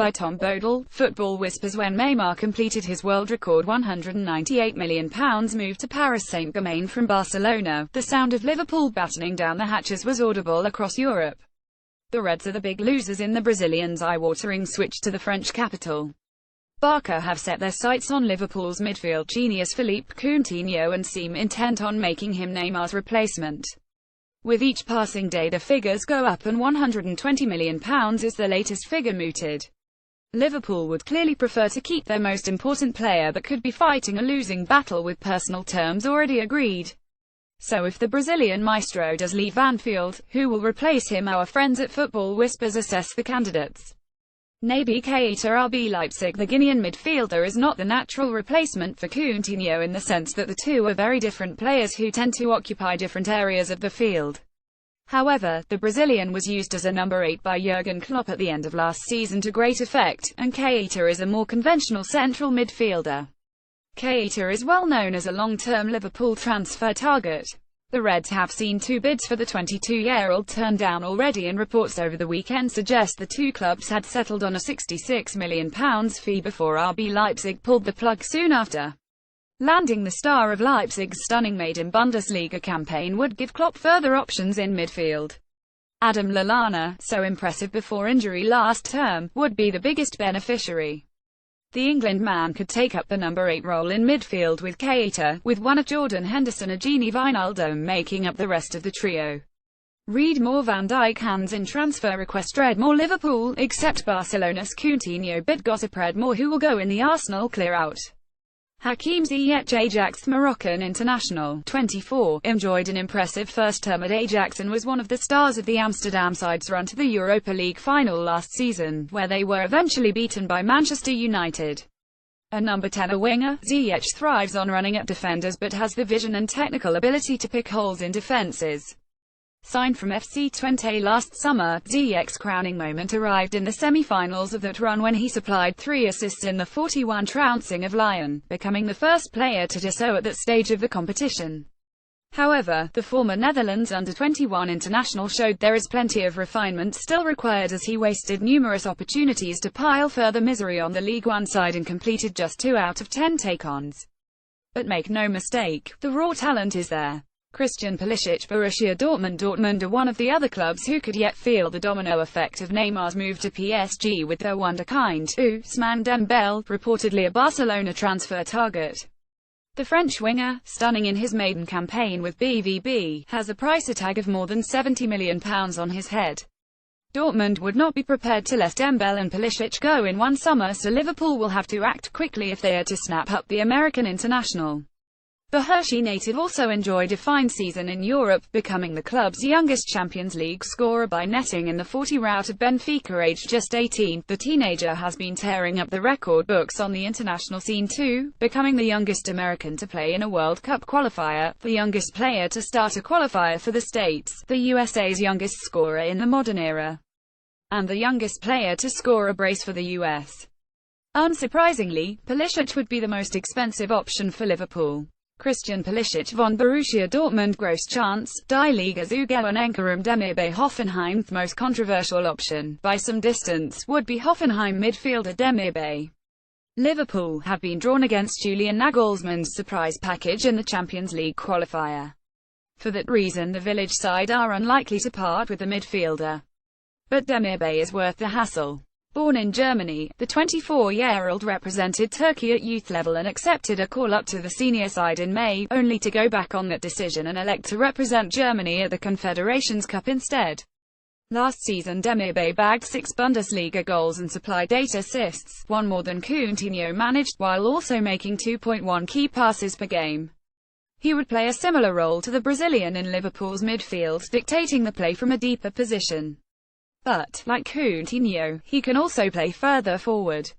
by Tom Bodell. Football whispers when Neymar completed his world record £198 million move to Paris Saint-Germain from Barcelona. The sound of Liverpool battening down the hatches was audible across Europe. The Reds are the big losers in the Brazilians' eye-watering switch to the French capital. Barca have set their sights on Liverpool's midfield genius Philippe Coutinho and seem intent on making him Neymar's replacement. With each passing day the figures go up, and £120 million is the latest figure mooted. Liverpool would clearly prefer to keep their most important player but could be fighting a losing battle with personal terms already agreed. So if the Brazilian maestro does leave Anfield, who will replace him? Our friends at Football Whispers assess the candidates. Naby Keita. RB Leipzig. The Guinean midfielder is not the natural replacement for Coutinho in the sense that the two are very different players who tend to occupy different areas of the field. However, the Brazilian was used as a number 8 by Jurgen Klopp at the end of last season to great effect, and Keita is a more conventional central midfielder. Keita is well known as a long-term Liverpool transfer target. The Reds have seen 2 bids for the 22-year-old turned down already, and reports over the weekend suggest the two clubs had settled on a £66 million fee before RB Leipzig pulled the plug soon after. Landing the star of Leipzig's stunning maiden Bundesliga campaign would give Klopp further options in midfield. Adam Lallana, so impressive before injury last term, would be the biggest beneficiary. The England man could take up the number 8 role in midfield with Keita, with one of Jordan Henderson or Gini Wijnaldum making up the rest of the trio. Read more. Van Dijk hands in transfer request. Read more. Liverpool accept Barcelona's Coutinho bid. Gossip. Read more. Who will go in the Arsenal clear-out? Hakim Ziyech. Ajax. The Moroccan international, 24, enjoyed an impressive first term at Ajax and was one of the stars of the Amsterdam side's run to the Europa League final last season, where they were eventually beaten by Manchester United. A number 10 winger, Ziyech thrives on running at defenders but has the vision and technical ability to pick holes in defences. Signed from FC Twente last summer, Ziyech's crowning moment arrived in the semi-finals of that run when he supplied 3 assists in the 41 trouncing of Lyon, becoming the first player to do so at that stage of the competition. However, the former Netherlands under-21 international showed there is plenty of refinement still required, as he wasted numerous opportunities to pile further misery on the League One side and completed just 2 out of 10 take-ons. But make no mistake, the raw talent is there. Christian Pulisic. Borussia Dortmund. Dortmund are one of the other clubs who could yet feel the domino effect of Neymar's move to PSG with their wonderkind, Ousmane Dembele, reportedly a Barcelona transfer target. The French winger, stunning in his maiden campaign with BVB, has a price tag of more than £70 million on his head. Dortmund would not be prepared to let Dembele and Pulisic go in one summer, so Liverpool will have to act quickly if they are to snap up the American international. The Hershey native also enjoyed a fine season in Europe, becoming the club's youngest Champions League scorer by netting in the 40 rout of Benfica, aged just 18. The teenager has been tearing up the record books on the international scene too, becoming the youngest American to play in a World Cup qualifier, the youngest player to start a qualifier for the States, the USA's youngest scorer in the modern era, and the youngest player to score a brace for the US. Unsurprisingly, Pulisic would be the most expensive option for Liverpool. Christian Pulisic von Borussia Dortmund. Gross chance, Die Liga Zugewinnenkerum Demirbay. Hoffenheim's most controversial option, by some distance, would be Hoffenheim midfielder Demirbay. Liverpool have been drawn against Julian Nagelsmann's surprise package in the Champions League qualifier. For that reason the village side are unlikely to part with the midfielder. But Demirbay is worth the hassle. Born in Germany, the 24-year-old represented Turkey at youth level and accepted a call-up to the senior side in May, only to go back on that decision and elect to represent Germany at the Confederations Cup instead. Last season Demirbay bagged 6 Bundesliga goals and supplied 8 assists, one more than Coutinho managed, while also making 2.1 key passes per game. He would play a similar role to the Brazilian in Liverpool's midfield, dictating the play from a deeper position. But, like Coutinho, he can also play further forward.